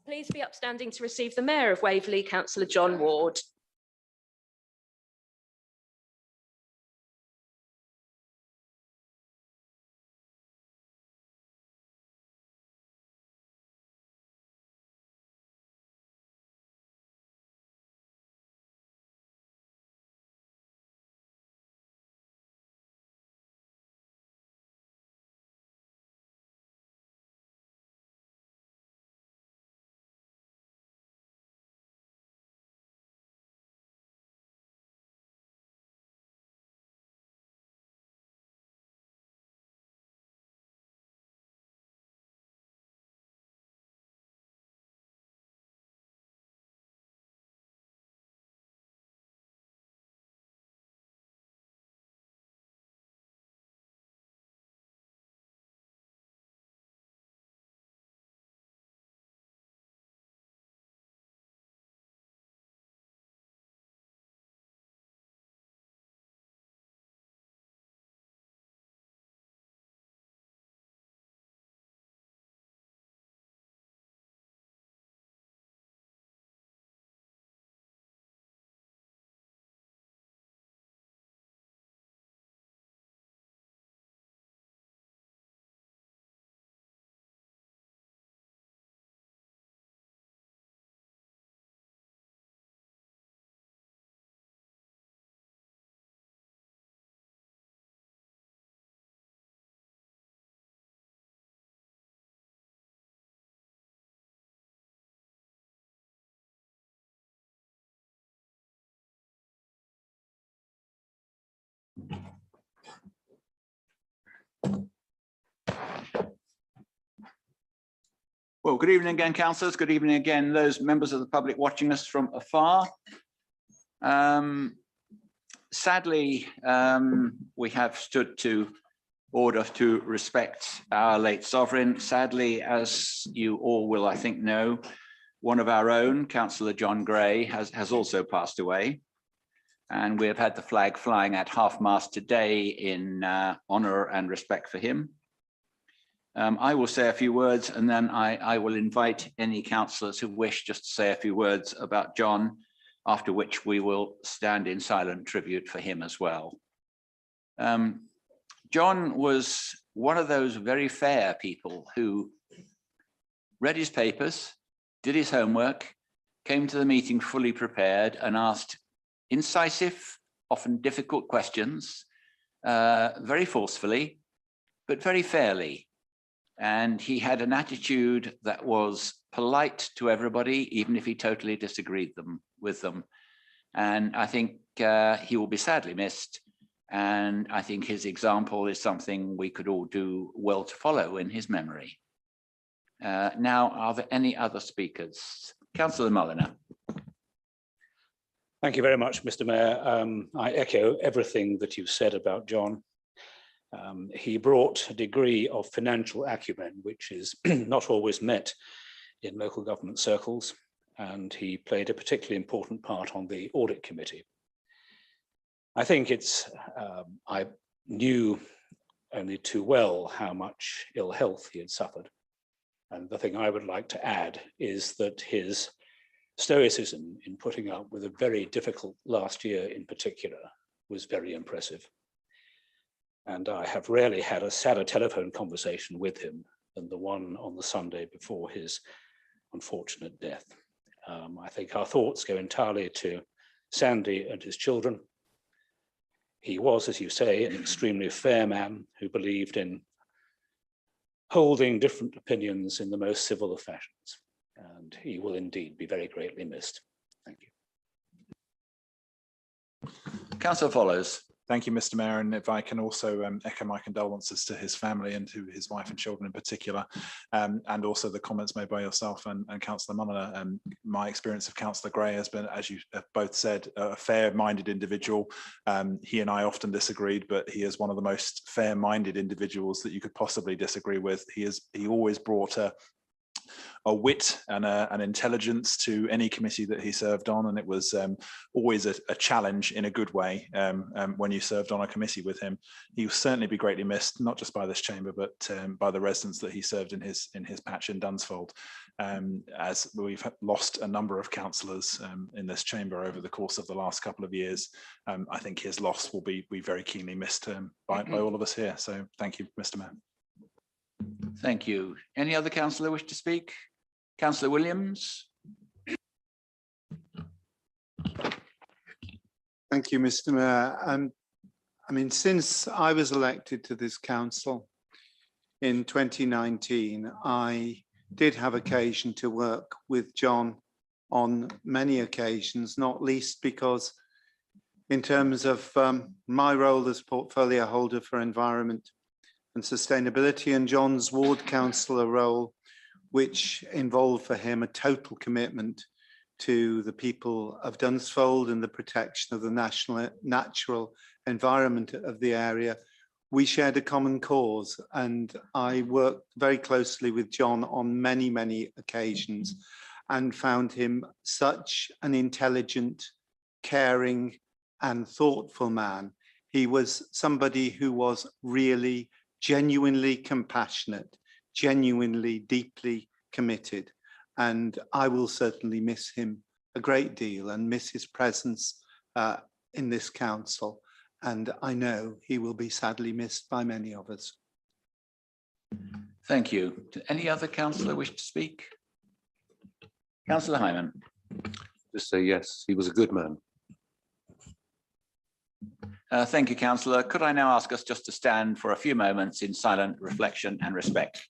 Please be upstanding to receive the Mayor of Waverley, Councillor John Ward. Well, good evening again, councillors. Good evening again, those members of the public watching us from afar. Sadly, we have stood to order to respect our late sovereign. Sadly, as you all will, I think, know, one of our own, Councillor John Gray, has also passed away. And we have had the flag flying at half-mast today in honour and respect for him. I will say a few words, and then I will invite any councillors who wish just to say a few words about John, after which we will stand in silent tribute for him as well. John was one of those very fair people who read his papers, did his homework, came to the meeting fully prepared and asked incisive, often difficult questions, very forcefully, but very fairly. And he had an attitude that was polite to everybody, even if he totally disagreed with them. And I think he will be sadly missed. And I think his example is something we could all do well to follow in his memory. Now, are there any other speakers? Councillor Mulliner. Thank you very much, Mr. Mayor. I echo everything that you've said about John. He brought a degree of financial acumen, which is not always met in local government circles, and he played a particularly important part on the audit committee. I think I knew only too well how much ill health he had suffered. And the thing I would like to add is that his stoicism in putting up with a very difficult last year in particular was very impressive. And I have rarely had a sadder telephone conversation with him than the one on the Sunday before his unfortunate death. I think our thoughts go entirely to Sandy and his children. He was, as you say, an extremely fair man who believed in holding different opinions in the most civil of fashions. And he will indeed be very greatly missed. Thank you. Councillor Follows. Thank you, Mr. Mayor, and if I can also echo my condolences to his family and to his wife and children in particular, and also the comments made by yourself and Councillor Mulliner. My experience of Councillor Gray has been, as you have both said, a fair-minded individual. He and I often disagreed, but he is one of the most fair-minded individuals that you could possibly disagree with. He always brought a a wit and an intelligence to any committee that he served on, and it was always a challenge in a good way when you served on a committee with him. He will certainly be greatly missed, not just by this chamber, but by the residents that he served in his patch in Dunsfold. As we've lost a number of councillors in this chamber over the course of the last couple of years, I think his loss will be very keenly missed by all of us here. So thank you, Mr. Mayor. Thank you. Any other councillor wish to speak? Councillor Williams. Thank you, Mr. Mayor. I mean, since I was elected to this council in 2019, I did have occasion to work with John on many occasions, not least because in terms of my role as portfolio holder for environment and sustainability, and John's ward councillor role, which involved for him a total commitment to the people of Dunsfold and the protection of the natural environment of the area, we shared a common cause, and I worked very closely with John on many, many occasions and found him such an intelligent, caring and thoughtful man. He was somebody who was really genuinely compassionate, genuinely deeply committed, and I will certainly miss him a great deal and miss his presence in this council. And I know he will be sadly missed by many of us. Thank you. Do any other councillor wish to speak? Councillor Hyman. Just say yes, he was a good man. Thank you, councillor. Could I now ask us just to stand for a few moments in silent reflection and respect?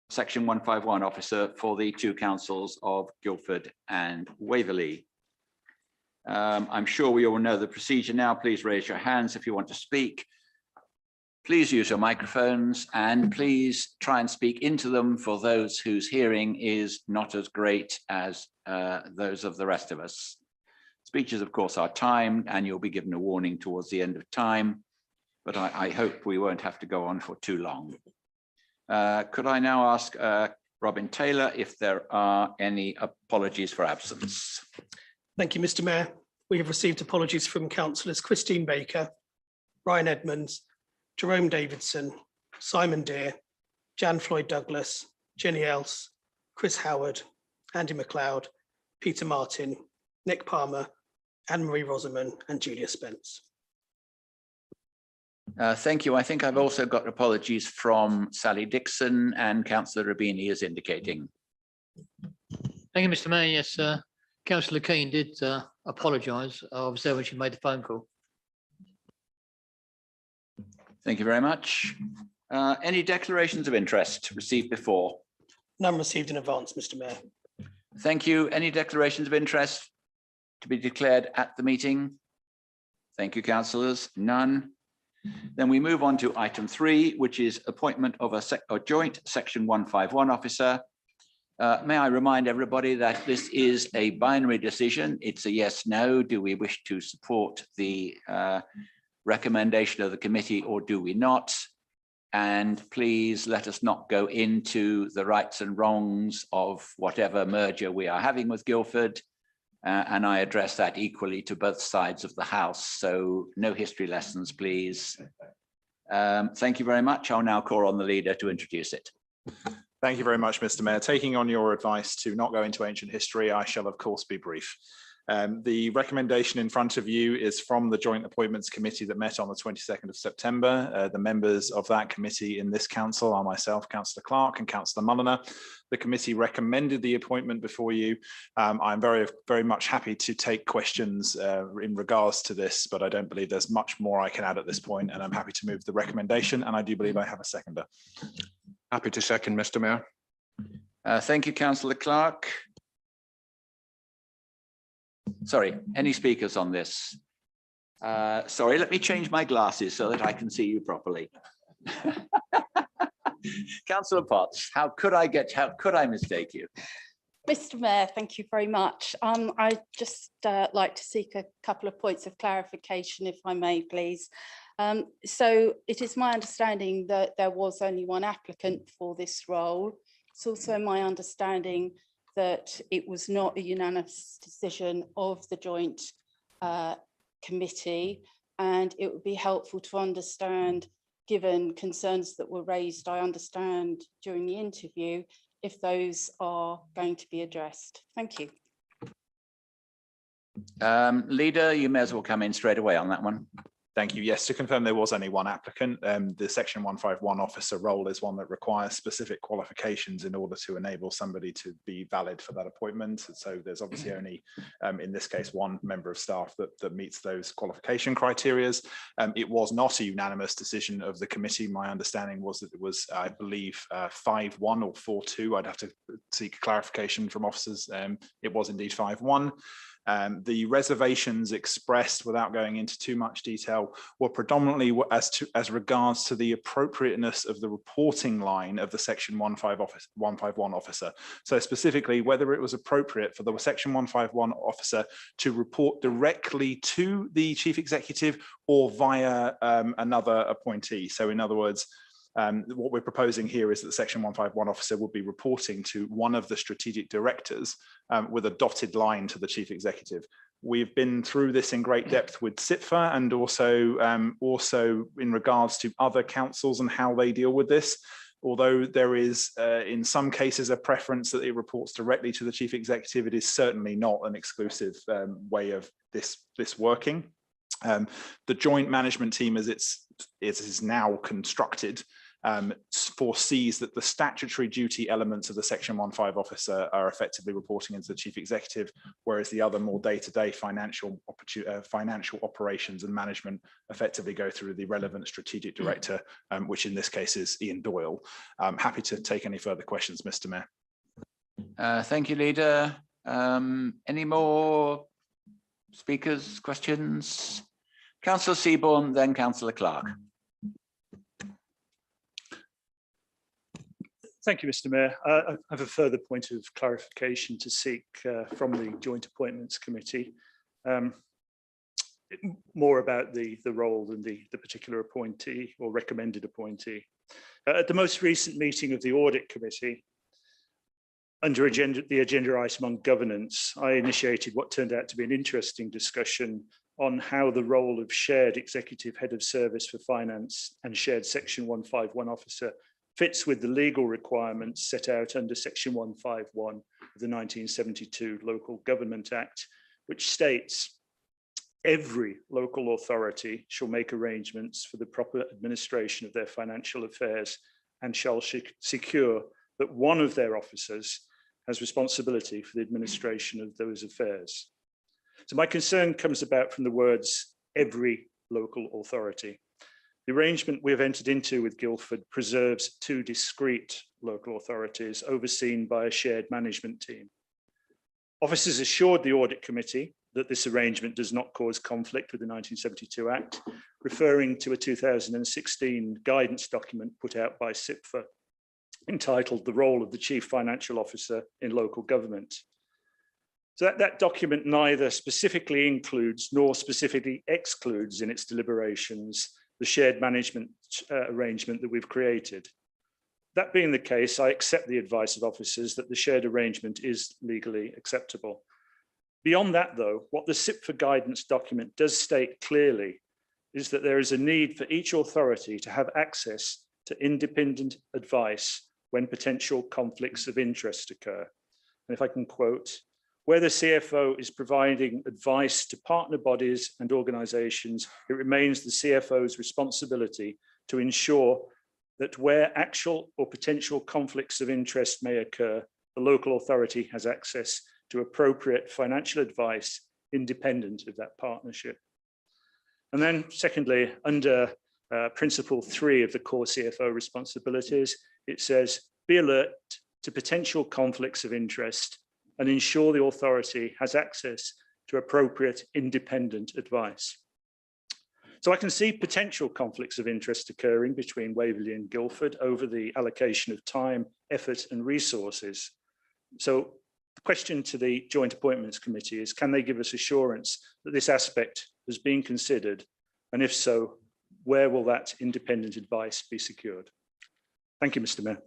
Section 151 officer for the two councils of Guildford and Waverley. I'm sure we all know the procedure now. Please raise your hands if you want to speak. Please use your microphones and please try and speak into them for those whose hearing is not as great as those of the rest of us. Speeches, of course, are timed and you'll be given a warning towards the end of time, but I hope we won't have to go on for too long. Could I now ask Robin Taylor if there are any apologies for absence? Thank you, Mr. Mayor. We have received apologies from councillors Christine Baker, Ryan Edmonds, Jerome Davidson, Simon Deere, Jan Floyd Douglas, Jenny Else, Chris Howard, Andy MacLeod, Peter Martin, Nick Palmer, Anne-Marie Rosamond and Julia Spence. Thank you. I think I've also got apologies from Sally Dixon and Councillor Rabini is indicating. Thank you, Mr. Mayor. Yes, Councillor Keane did apologise. I was there when she made the phone call. Thank you very much. Any declarations of interest received before? None received in advance, Mr. Mayor. Thank you. Any declarations of interest to be declared at the meeting? Thank you, councillors. None. Then we move on to item 3, which is appointment of a joint section 151 officer. May I remind everybody that this is a binary decision. It's a yes, no. Do we wish to support the recommendation of the committee or do we not? And please let us not go into the rights and wrongs of whatever merger we are having with Guildford. And I address that equally to both sides of the House. So no history lessons, please. Thank you very much. I'll now call on the leader to introduce it. Thank you very much, Mr. Mayor. Taking on your advice to not go into ancient history, I shall of course be brief. The recommendation in front of you is from the Joint Appointments Committee that met on the 22nd of September. The members of that committee in this council are myself, Councillor Clark, and Councillor Mulliner. The committee recommended the appointment before you. I'm very much happy to take questions in regards to this, but I don't believe there's much more I can add at this point, and I'm happy to move the recommendation, and I do believe I have a seconder. Happy to second, Mr. Mayor. Thank you, Councillor Clark. Sorry, any speakers on this? Sorry, let me change my glasses so that I can see you properly. Councillor Potts, how could I mistake you? Mr. Mayor, thank you very much. I'd just like to seek a couple of points of clarification, if I may, please. So it is my understanding that there was only one applicant for this role. It's also my understanding that it was not a unanimous decision of the joint committee, and it would be helpful to understand, given concerns that were raised, I understand, during the interview, if those are going to be addressed. Thank you. Leader, you may as well come in straight away on that one. Thank you. Yes, to confirm there was only one applicant. The Section 151 officer role is one that requires specific qualifications in order to enable somebody to be valid for that appointment. So there's obviously only, in this case, one member of staff that meets those qualification criteria. It was not a unanimous decision of the committee. My understanding was that it was, I believe, 5-1 or 4-2. I'd have to seek clarification from officers. It was indeed 5-1. The reservations expressed, without going into too much detail, were predominantly as regards to the appropriateness of the reporting line of the Section 151 officer. So specifically, whether it was appropriate for the Section 151 officer to report directly to the Chief Executive or via another appointee. So in other words, what we're proposing here is that the Section 151 officer would be reporting to one of the strategic directors with a dotted line to the Chief Executive. We've been through this in great depth with CITFA and also in regards to other councils and how they deal with this. Although there is, in some cases, a preference that it reports directly to the Chief Executive, it is certainly not an exclusive way of this working. The joint management team, as it is now constructed, foresees that the statutory duty elements of the Section 151 officer are effectively reporting into the Chief Executive, whereas the other more day-to-day financial operations and management effectively go through the relevant strategic director, which in this case is Ian Doyle. I'm happy to take any further questions, Mr. Mayor. Thank you, Leader. Any more speakers, questions? Councillor Seaborne, then Councillor Clark. Thank you, Mr. Mayor. I have a further point of clarification to seek from the Joint Appointments Committee, more about the role than the particular appointee or recommended appointee. At the most recent meeting of the Audit Committee, under the agenda item on governance, I initiated what turned out to be an interesting discussion on how the role of shared executive head of service for finance and shared Section 151 officer fits with the legal requirements set out under Section 151 of the 1972 Local Government Act, which states every local authority shall make arrangements for the proper administration of their financial affairs and shall secure that one of their officers has responsibility for the administration of those affairs. So my concern comes about from the words every local authority. The arrangement we have entered into with Guildford preserves two discrete local authorities overseen by a shared management team. Officers assured the Audit Committee that this arrangement does not cause conflict with the 1972 Act, referring to a 2016 guidance document put out by CITFA entitled The Role of the Chief Financial Officer in Local Government. So that document neither specifically includes nor specifically excludes in its deliberations the shared management arrangement that we've created. That being the case, I accept the advice of officers that the shared arrangement is legally acceptable. Beyond that, though, what the SIP for Guidance document does state clearly is that there is a need for each authority to have access to independent advice when potential conflicts of interest occur. And if I can quote, where the CFO is providing advice to partner bodies and organisations, it remains the CFO's responsibility to ensure that where actual or potential conflicts of interest may occur, the local authority has access to appropriate financial advice independent of that partnership. And then secondly, under principle 3 of the core CFO responsibilities, it says, be alert to potential conflicts of interest and ensure the authority has access to appropriate independent advice. So I can see potential conflicts of interest occurring between Waverley and Guildford over the allocation of time, effort and resources. So the question to the Joint Appointments Committee is, can they give us assurance that this aspect has been considered? And if so, where will that independent advice be secured? Thank you, Mr. Mayor.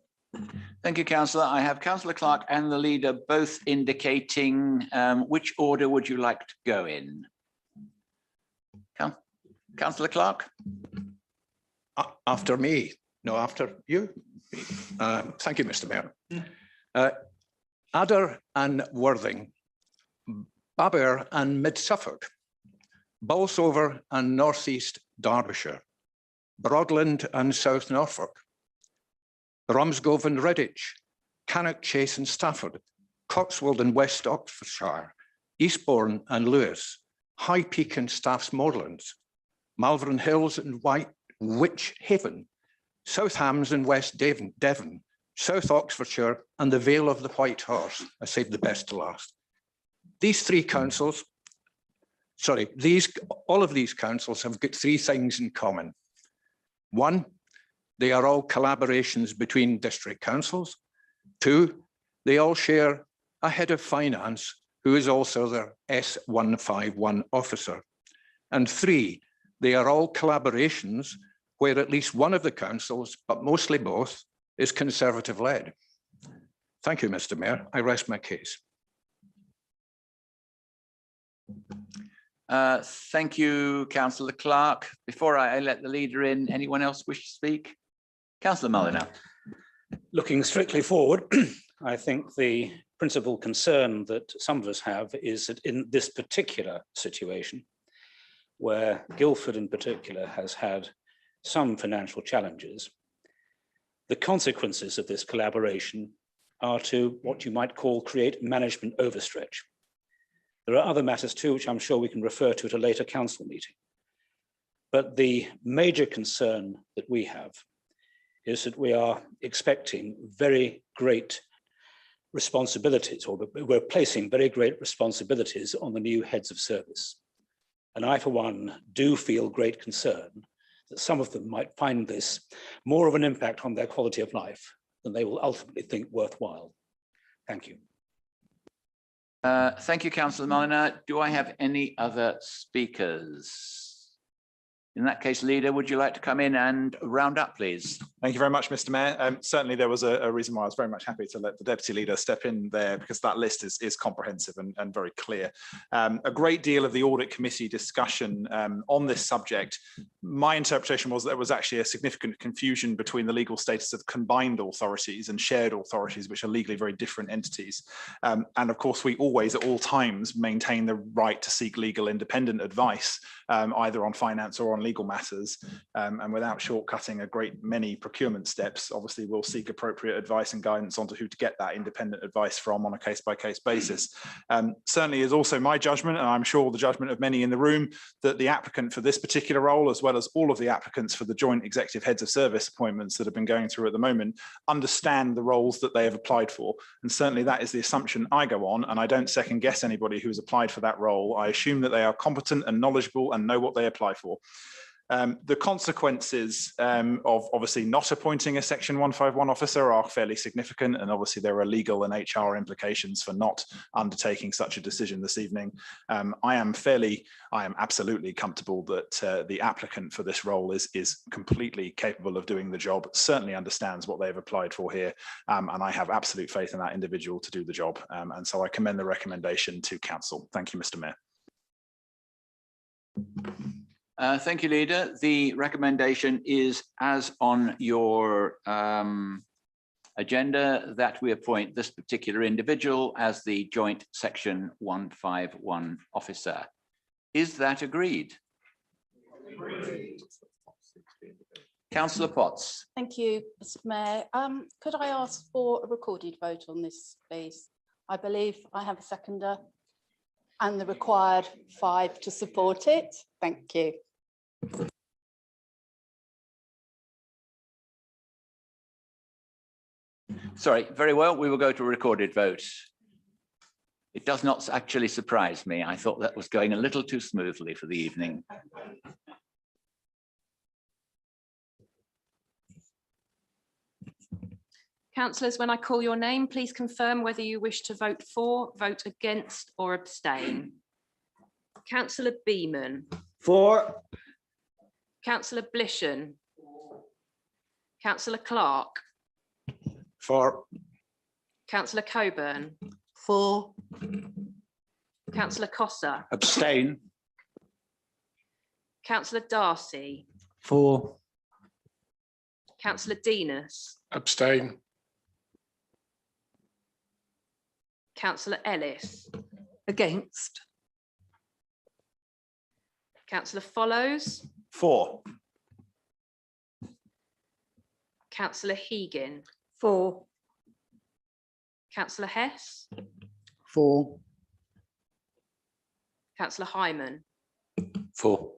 Thank you, Councillor. I have Councillor Clark and the leader both indicating which order would you like to go in? Councillor Clark? After me, no, after you. Thank you, Mr. Mayor. Adder and Worthing, Baber and Mid Suffolk, Bolsover and North East Derbyshire, Broadland and South Norfolk, Romsgrove and Redditch, Cannock Chase and Stafford, Cotswold and West Oxfordshire, Eastbourne and Lewis, High Peak and Staffs Moorlands, Malvern Hills and Witch Haven, South Hams and West Devon, South Oxfordshire and the Vale of the White Horse. I saved the best to last. These three councils, all of these councils have got three things in common. One, they are all collaborations between district councils. Two, they all share a head of finance who is also their S151 officer. And three, they are all collaborations where at least one of the councils, but mostly both, is Conservative led. Thank you, Mr. Mayor. I rest my case. Thank you, Councillor Clark. Before I let the leader in, anyone else wish to speak? Councillor Mulliner. Looking strictly forward, I think the principal concern that some of us have is that in this particular situation, where Guildford in particular has had some financial challenges, the consequences of this collaboration are to what you might call create management overstretch. There are other matters too, which I'm sure we can refer to at a later council meeting. But the major concern that we have is that we are expecting very great responsibilities, or we're placing very great responsibilities on the new heads of service. And I, for one, do feel great concern that some of them might find this more of an impact on their quality of life than they will ultimately think worthwhile. Thank you. Thank you, Councillor Mulliner. Do I have any other speakers? In that case, leader, would you like to come in and round up, please? Thank you very much, Mr. Mayor. Certainly there was a reason why I was very much happy to let the deputy leader step in there, because that list is comprehensive and very clear. A great deal of the audit committee discussion on this subject, my interpretation was that there was actually a significant confusion between the legal status of combined authorities and shared authorities, which are legally very different entities. And of course, we always at all times maintain the right to seek legal independent advice, either on finance or on legal matters, and without shortcutting a great many procurement steps, obviously we'll seek appropriate advice and guidance onto who to get that independent advice from on a case-by-case basis. Certainly is also my judgment, and I'm sure the judgment of many in the room, that the applicant for this particular role, as well as all of the applicants for the joint executive heads of service appointments that have been going through at the moment, understand the roles that they have applied for. And certainly that is the assumption I go on, and I don't second guess anybody who has applied for that role. I assume that they are competent and knowledgeable and know what they apply for. The consequences of obviously not appointing a Section 151 officer are fairly significant, and obviously there are legal and HR implications for not undertaking such a decision this evening. I am absolutely comfortable that the applicant for this role is completely capable of doing the job, certainly understands what they've applied for here, and I have absolute faith in that individual to do the job. And so I commend the recommendation to council. Thank you, Mr. Mayor. Thank you, Leader. The recommendation is as on your agenda that we appoint this particular individual as the joint Section 151 officer. Is that agreed? Councillor Potts. Thank you, Mr. Mayor. Could I ask for a recorded vote on this, please? I believe I have a seconder and the required 5 to support it. Thank you. Sorry, very well. We will go to a recorded vote. It does not actually surprise me. I thought that was going a little too smoothly for the evening. Councillors, when I call your name, please confirm whether you wish to vote for, vote against or abstain. Councillor Beeman. For. Councillor Blishan. Councillor Clark. For. Councillor Coburn. For. Councillor Cossa. Abstain. Councillor Darcy. For. Councillor Denis. Abstain. Councillor Ellis. Against. Councillor Follows. For. Councillor Hegan. For. Councillor Hess. For. Councillor Hyman. For.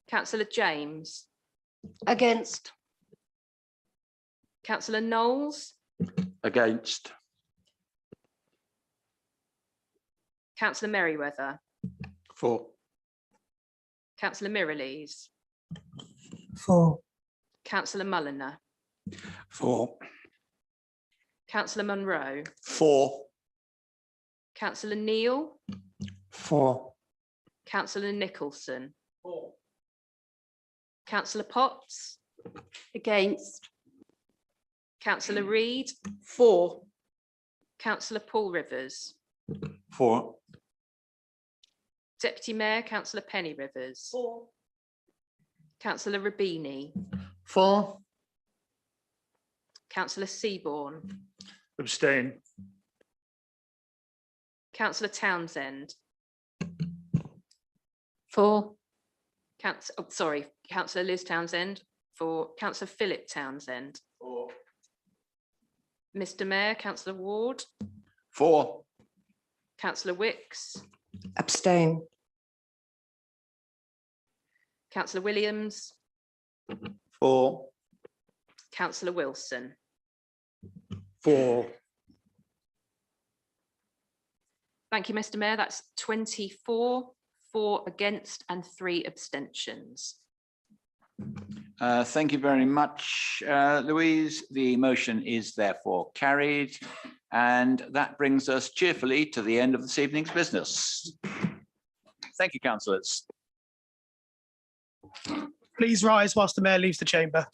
Councillor James. Against. Councillor Knowles. Against. Councillor Merriweather. For. Councillor Mirrlees. For. Councillor Mulliner. For. Councillor Munro. For. Councillor Neal. For. Councillor Nicholson. Councillor Potts. Against. Councillor Reid. For. Councillor Paul Rivers. For. Deputy Mayor, Councillor Penny Rivers. For. Councillor Rubini. For. Councillor Seaborn. Abstain. Councillor Townsend. For. Councillor Liz Townsend. For Councillor Philip Townsend. For. Mr. Mayor, Councillor Ward. For. Councillor Wicks. Abstain. Councillor Williams. For. Councillor Wilson. For. Thank you, Mr. Mayor. That's 24, 4 against and 3 abstentions. Thank you very much, Louise. The motion is therefore carried. And that brings us cheerfully to the end of this evening's business. Thank you, councillors. Please rise whilst the Mayor leaves the chamber.